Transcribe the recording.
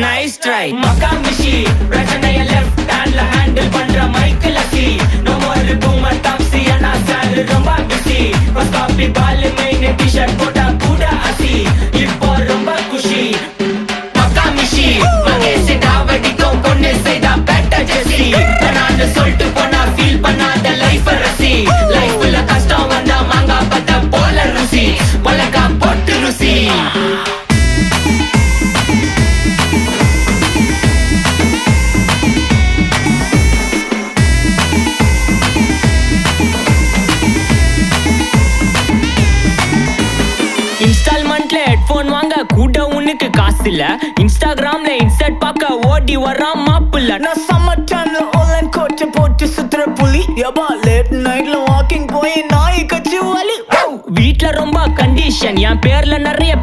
nice try மகாமிஷி பிரச்சனைய left ஹேண்ட்ல handle பண்ற மைக்கேல் அசி நோ மோர் பூமர் டாக்ஸி அண்ணா சார் ரொம்ப பிஸி ஃபர்ஸ்ட் காப்பி பால் மெயின் டி-ஷர்ட் போட்டா கூட அசி இப்போ ரொம்ப குஷி மகாமிஷி மகேஷ் டாவடிக்கும் பொண்ணு செய்தா பெட்ட ஜெசி நான் சொல்லிட்டு போனா ஃபீல் பண்ணாத லைஃப் ரசி லைஃப்ல கஷ்டம் வந்தா மாங்கா பத்த போல ருசி பலகா போட்டு ருசி இன்ஸ்டால்மெண்ட்ல ஹெட்போன் வாங்க கூட உனக்கு காசு இல்ல இன்ஸ்டாகிராம்ல இன்ஸ்டர்ட் பார்க்க ஓடி வரான் மாப்பிள்ள நான் சம்மர் டைம்ல ஆன்லைன் கோட்டை போட்டு சுத்துற புலி யபா லேட் நைட்ல வாக்கிங் போய் நாய் கச்சி வலி வீட்ல ரொம்ப கண்டிஷன் என் பேர்ல நிறைய